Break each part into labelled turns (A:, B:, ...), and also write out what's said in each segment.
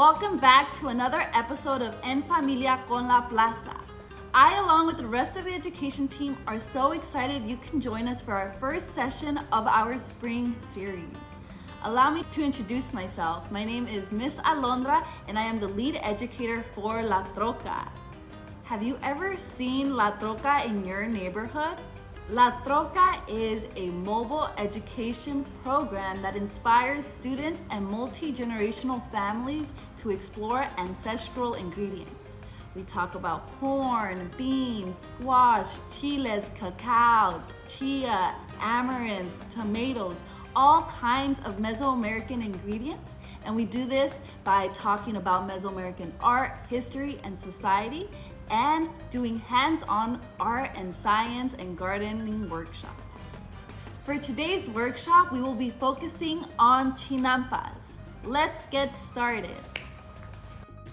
A: Welcome back to another episode of En Familia con la Plaza. I, along with the rest of the education team, are so excited you can join us for our first session of our spring series. Allow me to introduce myself. My name is Miss Alondra, and I am the lead educator for La Troca. Have you ever seen La Troca in your neighborhood? La Troca is a mobile education program that inspires students and multi-generational families to explore ancestral ingredients. We talk about corn, beans, squash, chiles, cacao, chia, amaranth, tomatoes, all kinds of Mesoamerican ingredients. And we do this by talking about Mesoamerican art, history, and society, and doing hands-on art and science and gardening workshops. For today's workshop, we will be focusing on chinampas. Let's get started.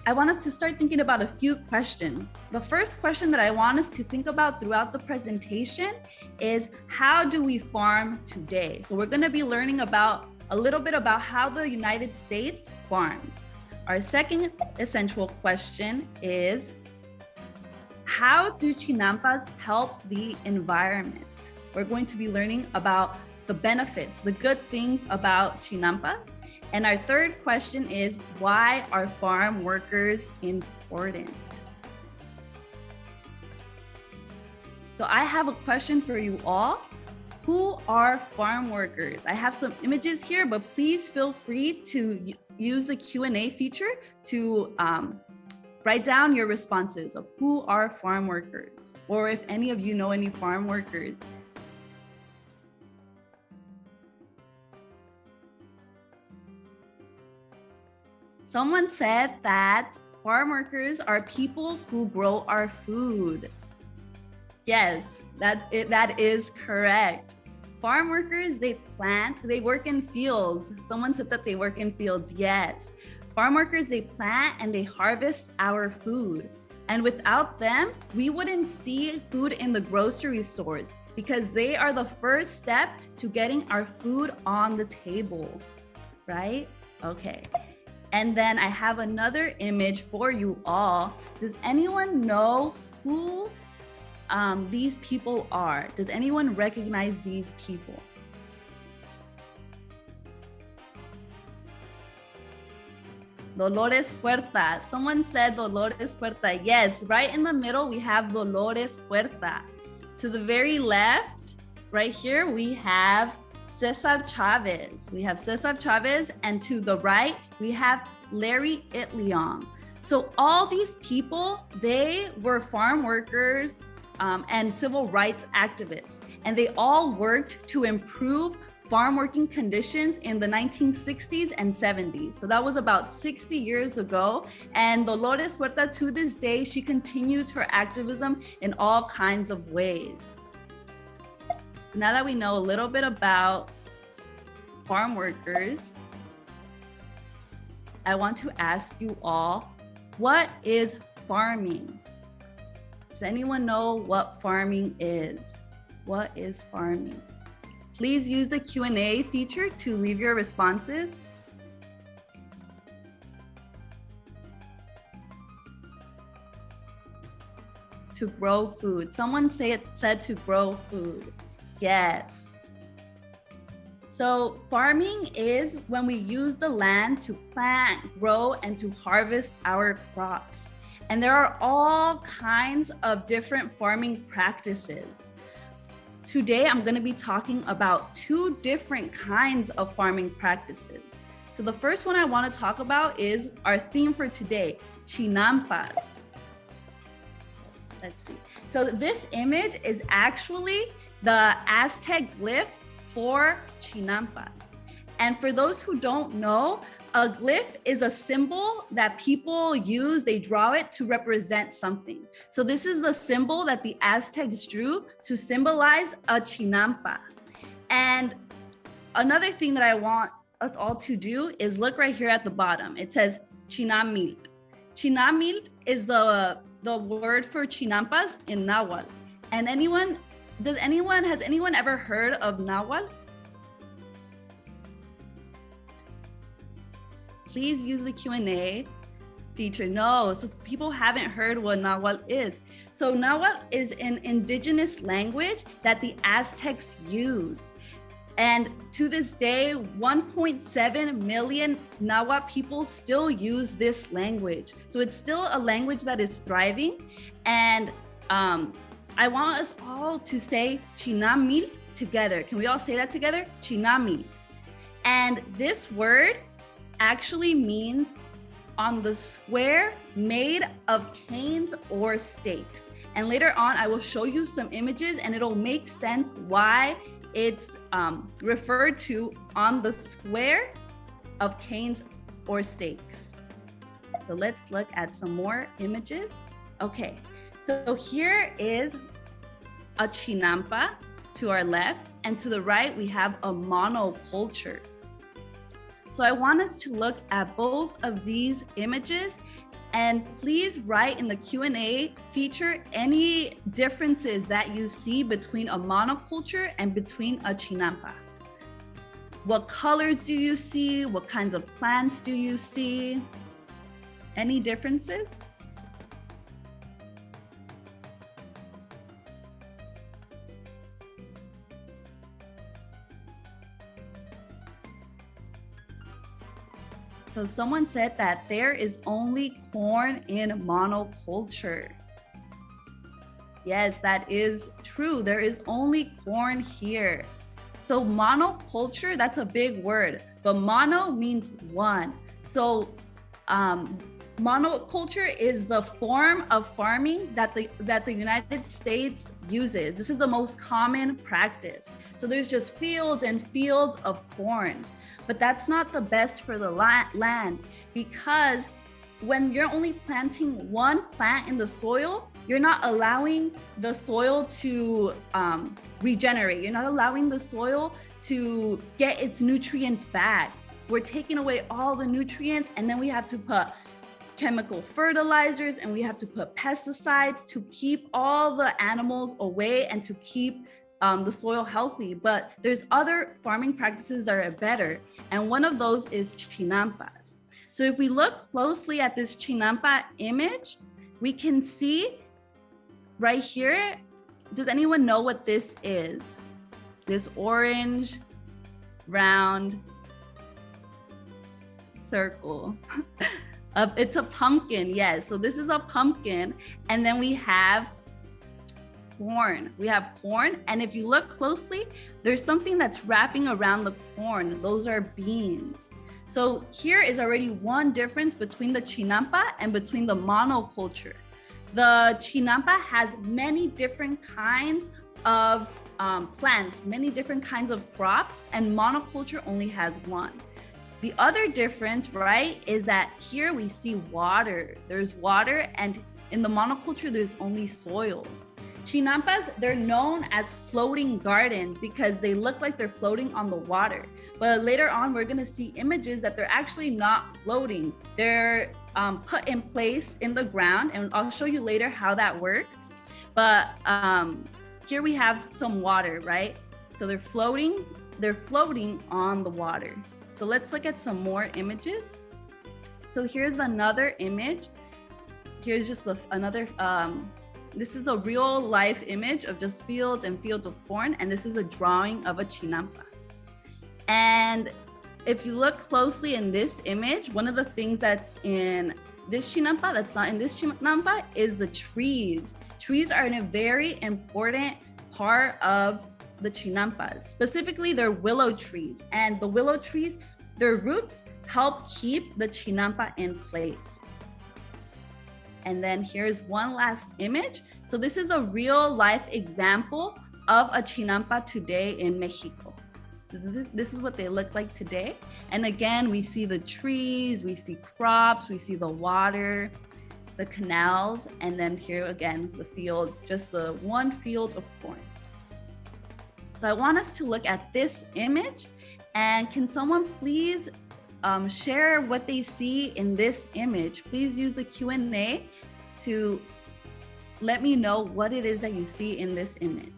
A: I want us to start thinking about a few questions. The first question that I want us to think about throughout the presentation is, how do we farm today? So we're gonna be learning about a little bit about how the United States farms. Our second essential question is, how do chinampas help the environment? We're going to be learning about the benefits, the good things about chinampas. And our third question is, why are farm workers important? So I have a question for you all. Who are farm workers? I have some images here, but please feel free to use the Q&A feature to write down your responses of who are farm workers, or if any of you know any farm workers. Someone said that farm workers are people who grow our food. Yes, that is correct. Farm workers, they plant, they work in fields. Someone said that they work in fields, yes. Farm workers, they plant and they harvest our food. And without them, we wouldn't see food in the grocery stores because they are the first step to getting our food on the table, right? Okay. And then I have another image for you all. Does anyone know who these people are? Does anyone recognize these people? Dolores Puerta. Someone said Dolores Puerta. Yes, right in the middle, we have Dolores Puerta. To the very left, right here, we have Cesar Chavez. We have Cesar Chavez, and to the right, we have Larry Itliong. So all these people, they were farm workers and civil rights activists, and they all worked to improve farm working conditions in the 1960s and 70s. So that was about 60 years ago. And Dolores Huerta, to this day, she continues her activism in all kinds of ways. So now that we know a little bit about farm workers, I want to ask you all, what is farming? Does anyone know what farming is? What is farming? Please use the Q&A feature to leave your responses. To grow food. Someone said to grow food. Yes. So farming is when we use the land to plant, grow, and to harvest our crops. And there are all kinds of different farming practices. Today, I'm going to be talking about two different kinds of farming practices. So the first one I want to talk about is our theme for today, chinampas. Let's see. So this image is actually the Aztec glyph for chinampas. And for those who don't know, a glyph is a symbol that people use, they draw it to represent something. So this is a symbol that the Aztecs drew to symbolize a chinampa. And another thing that I want us all to do is look right here at the bottom. It says chinamilt. Chinamilt is the word for chinampas in Nahuatl. And has anyone ever heard of Nahuatl? Please use the Q&A feature. No, so people haven't heard what Nahuatl is. So Nahuatl is an indigenous language that the Aztecs use. And to this day, 1.7 million Nahuatl people still use this language. So it's still a language that is thriving. And I want us all to say chinamil together. Can we all say that together? Chinamil. And this word actually means on the square made of canes or stakes. And later on, I will show you some images and it'll make sense why it's referred to on the square of canes or stakes. So let's look at some more images. Okay, so here is a chinampa to our left, and to the right, we have a monoculture. So I want us to look at both of these images, and please write in the Q&A feature any differences that you see between a monoculture and between a chinampa. What colors do you see? What kinds of plants do you see? Any differences? So someone said that there is only corn in monoculture. Yes, that is true. There is only corn here. So monoculture, that's a big word, but mono means one. So monoculture is the form of farming that the United States uses. This is the most common practice. So there's just fields and fields of corn. But that's not the best for the land, because when you're only planting one plant in the soil, you're not allowing the soil to regenerate. You're not allowing the soil to get its nutrients back. We're taking away all the nutrients, and then we have to put chemical fertilizers and we have to put pesticides to keep all the animals away and to keep the soil healthy. But there's other farming practices that are better, and one of those is chinampas. So if we look closely at this chinampa image, we can see right here, does anyone know what this is? This orange round circle. It's a pumpkin, yes. So this is a pumpkin, and then we have corn. We have corn, and if you look closely, there's something that's wrapping around the corn. Those are beans. So here is already one difference between the chinampa and between the monoculture. The chinampa has many different kinds of plants, many different kinds of crops, and monoculture only has one. The other difference, right, is that here we see water. There's water, and in the monoculture, there's only soil. Chinampas, they're known as floating gardens because they look like they're floating on the water. But later on, we're gonna see images that they're actually not floating. They're put in place in the ground, and I'll show you later how that works. But here we have some water, right? So they're floating on the water. So let's look at some more images. So here's another image. Here's just another, this is a real life image of just fields and fields of corn. And this is a drawing of a chinampa. And if you look closely in this image, one of the things that's in this chinampa that's not in this chinampa is the trees. Trees are a very important part of the chinampas. Specifically, they're willow trees. And the willow trees, their roots help keep the chinampa in place. And then here's one last image. So this is a real life example of a chinampa today in Mexico. This is what they look like today. And again, we see the trees, we see crops, we see the water, the canals, and then here again, the field, just the one field of corn. So I want us to look at this image, and can someone please share what they see in this image? Please use the Q&A to let me know what it is that you see in this image.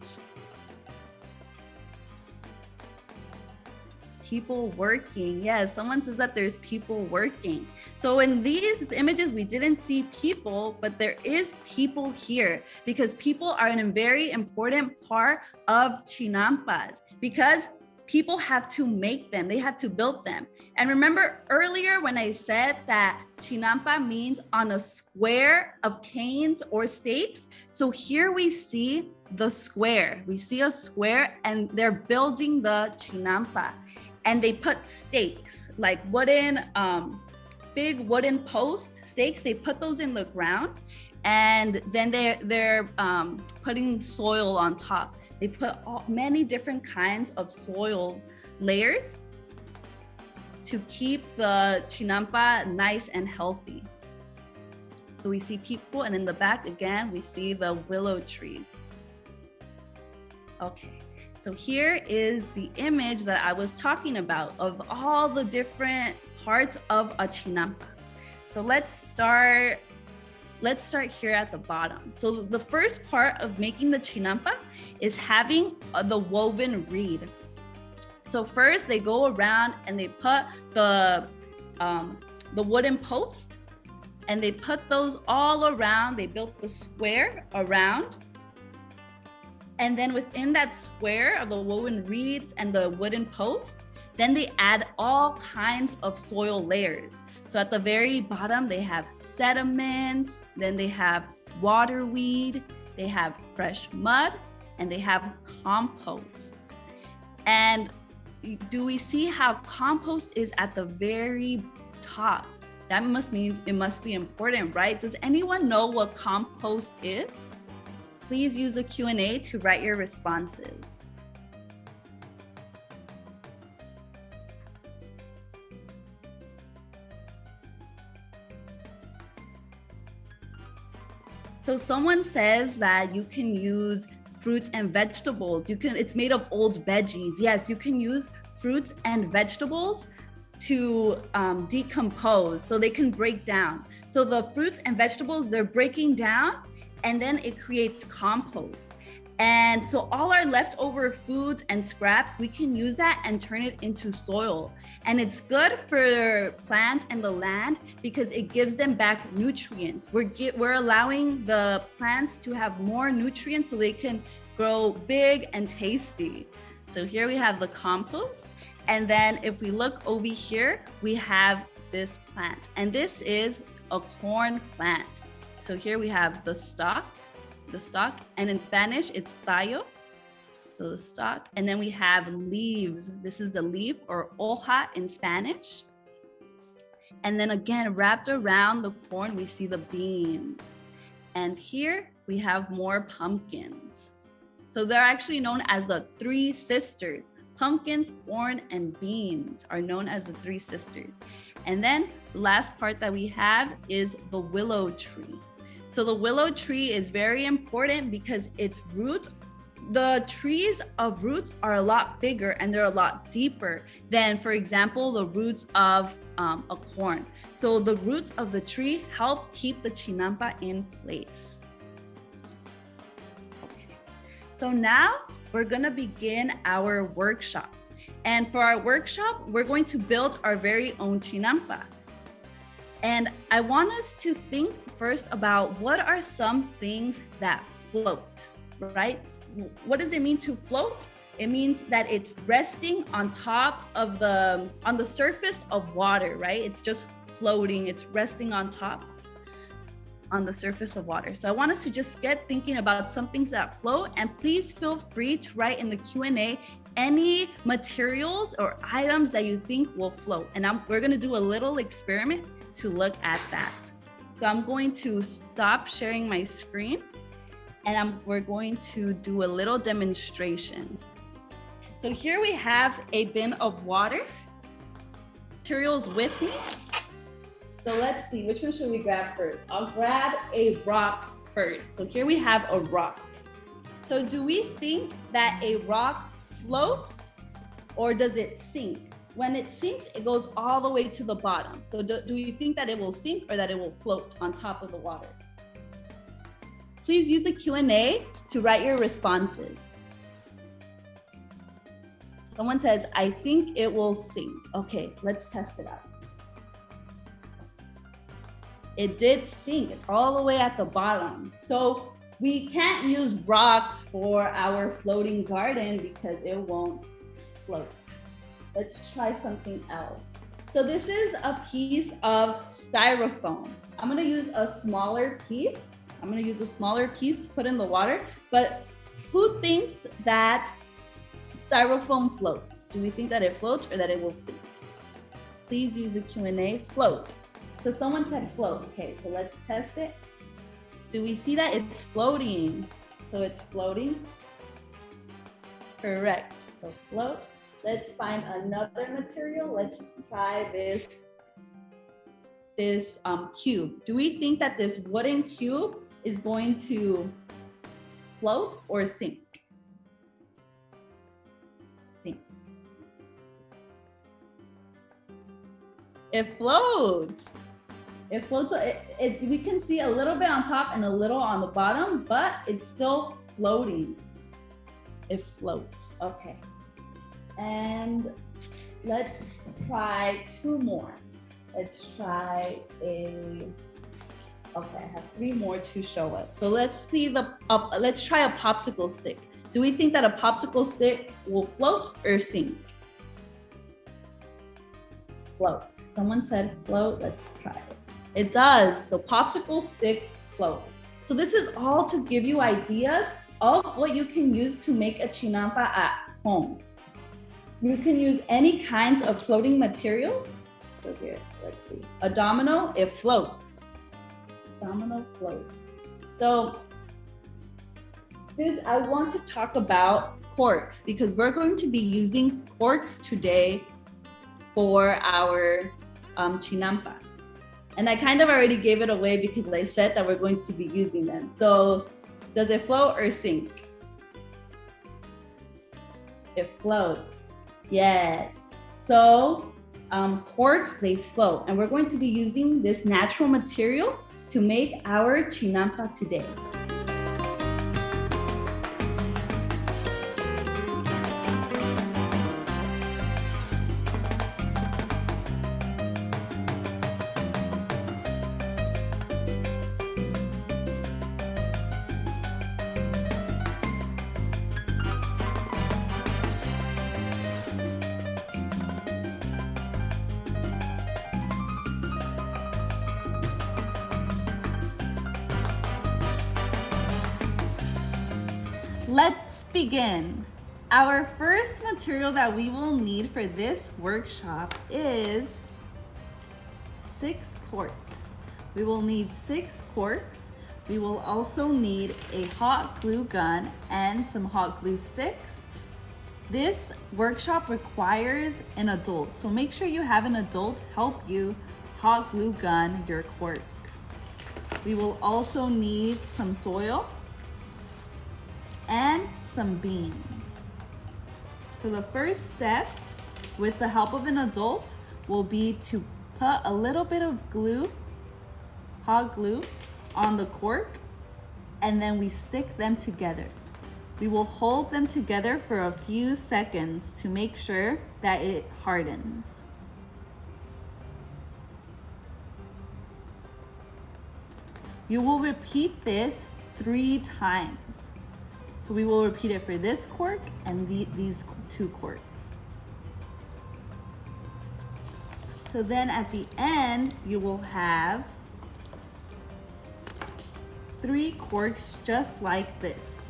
A: people working. Yes, someone says that there's people working. So in these images, we didn't see people, but there is people here because people are a very important part of chinampas because people have to make them, they have to build them. And remember earlier when I said that chinampa means on a square of canes or stakes? So here we see the square. We see a square and they're building the chinampa. And they put stakes, like wooden, big wooden post stakes. They put those in the ground and then they're putting soil on top. They put many different kinds of soil layers to keep the chinampa nice and healthy. So we see people, and in the back again, we see the willow trees. Okay, so here is the image that I was talking about of all the different parts of a chinampa. So let's start here at the bottom. So the first part of making the chinampa is having the woven reed. So first they go around and they put the wooden post and they put those all around. They built the square around. And then within that square of the woven reeds and the wooden post, then they add all kinds of soil layers. So at the very bottom, they have sediments, then they have water weed, they have fresh mud, and they have compost. And do we see how compost is at the very top? That must mean it must be important, right? Does anyone know what compost is? Please use the Q&A to write your responses. So someone says that you can use fruits and vegetables. It's made of old veggies. Yes, you can use fruits and vegetables to decompose so they can break down. So the fruits and vegetables, they're breaking down and then it creates compost. And so all our leftover foods and scraps, we can use that and turn it into soil. And it's good for plants and the land because it gives them back nutrients. We're allowing the plants to have more nutrients so they can grow big and tasty. So here we have the compost. And then if we look over here, we have this plant. And this is a corn plant. So here we have the stalk, and in Spanish, it's tallo. So the stalk, and then we have leaves. This is the leaf or hoja in Spanish. And then again, wrapped around the corn, we see the beans. And here we have more pumpkins. So they're actually known as the three sisters. Pumpkins, corn, and beans are known as the three sisters. And then the last part that we have is the willow tree. So the willow tree is very important because its roots, the trees of roots are a lot bigger and they're a lot deeper than, for example, the roots of a corn. So the roots of the tree help keep the chinampa in place. Okay. So now we're gonna begin our workshop. And for our workshop, we're going to build our very own chinampa. And I want us to think first about what are some things that float, right? What does it mean to float? It means that it's resting on top of on the surface of water, right? It's just floating, it's resting on top on the surface of water. So I want us to just get thinking about some things that float, and please feel free to write in the Q&A any materials or items that you think will float. And we're gonna do a little experiment to look at that. So I'm going to stop sharing my screen and we're going to do a little demonstration. So here we have a bin of water, materials with me. So let's see, which one should we grab first? I'll grab a rock first. So here we have a rock. So do we think that a rock floats or does it sink? When it sinks, it goes all the way to the bottom. So do you think that it will sink or that it will float on top of the water? Please use the Q&A to write your responses. Someone says, I think it will sink. Okay, let's test it out. It did sink. It's all the way at the bottom. So we can't use rocks for our floating garden because it won't float. Let's try something else. So this is a piece of styrofoam. I'm gonna use a smaller piece. To put in the water, but who thinks that styrofoam floats? Do we think that it floats or that it will sink? Please use the Q&A. Float. So someone said float. Okay, so let's test it. Do we see that it's floating? So it's floating. Correct. So float. Let's find another material. Let's try this cube. Do we think that this wooden cube is going to float or sink? Sink. It floats. It floats. We can see a little bit on top and a little on the bottom, but it's still floating. It floats. Okay. And let's try two more. Let's try okay, I have three more to show us. So let's see let's try a popsicle stick. Do we think that a popsicle stick will float or sink? Float. Someone said float. Let's try it. It does. So popsicle stick float. So this is all to give you ideas of what you can use to make a chinampa at home. You can use any kinds of floating materials. So here, let's see. A domino, it floats. Domino floats. So I want to talk about corks because we're going to be using corks today for our chinampa. And I kind of already gave it away because I said that we're going to be using them. So does it float or sink? It floats. Yes. So corks, they float. And we're going to be using this natural material to make our chinampa today. Let's begin. Our first material that we will need for this workshop is 6 corks. We will need 6 corks. We will also need a hot glue gun and some hot glue sticks. This workshop requires an adult, so make sure you have an adult help you hot glue gun your corks. We will also need some soil and some beans. So the first step, with the help of an adult, will be to put a little bit of glue, hot glue, on the cork, and then we stick them together. We will hold them together for a few seconds to make sure that it hardens. You will repeat this 3 times. So we will repeat it for this cork and these 2 corks. So then at the end, you will have 3 corks just like this.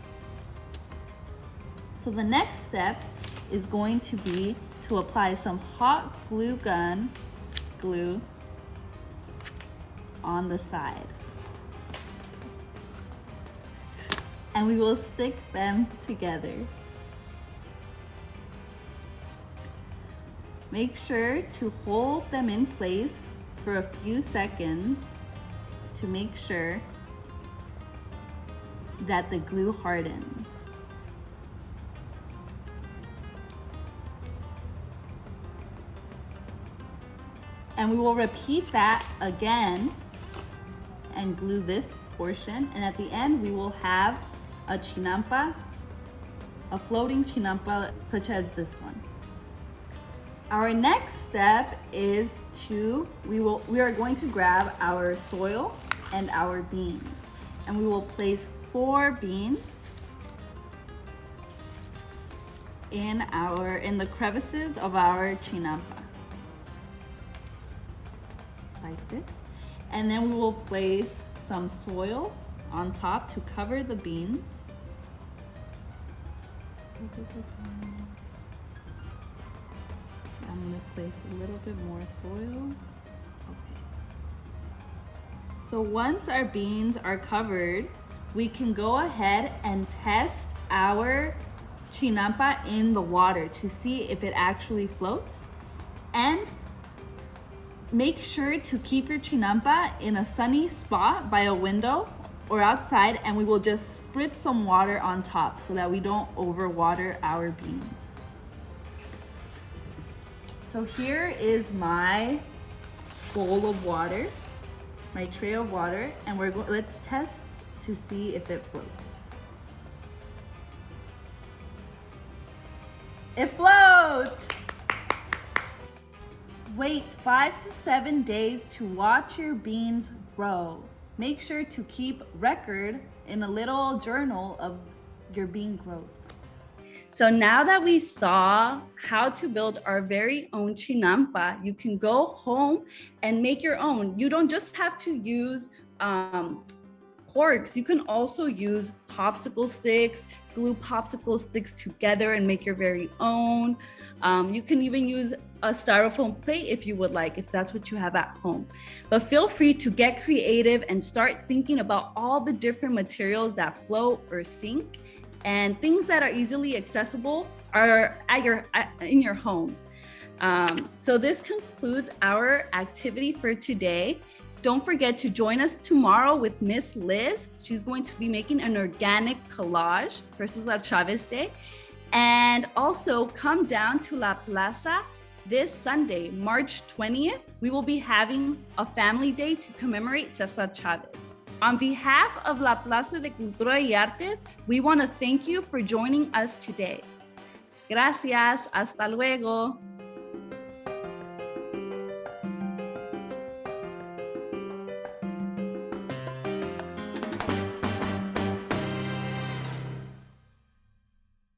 A: So the next step is going to be to apply some hot glue gun glue on the side. And we will stick them together. Make sure to hold them in place for a few seconds to make sure that the glue hardens. And we will repeat that again and glue this portion. And at the end, we will have a chinampa, a floating chinampa such as this one. Our next step is we are going to grab our soil and our beans, and we will place 4 beans in the crevices of our chinampa, like this. And then we will place some soil on top to cover the beans. I'm gonna place a little bit more soil. Okay. So once our beans are covered, we can go ahead and test our chinampa in the water to see if it actually floats. And make sure to keep your chinampa in a sunny spot by a window or outside, and we will just spritz some water on top so that we don't overwater our beans. So here is my bowl of water, my tray of water, and let's test to see if it floats. It floats! Wait 5 to 7 days to watch your beans grow. Make sure to keep record in a little journal of your bean growth. So now that we saw how to build our very own chinampa, you can go home and make your own. You don't just have to use corks. You can also use popsicle sticks, glue popsicle sticks together and make your very own. You can even use a styrofoam plate if you would like, if that's what you have at home. But feel free to get creative and start thinking about all the different materials that float or sink, and things that are easily accessible are in your home. So this concludes our activity for today. Don't forget to join us tomorrow with Miss Liz. She's going to be making an organic collage for Cesar Chavez Day. And also come down to La Plaza this Sunday, March 20th. We will be having a family day to commemorate Cesar Chavez. On behalf of La Plaza de Cultura y Artes, we want to thank you for joining us today. Gracias, hasta luego.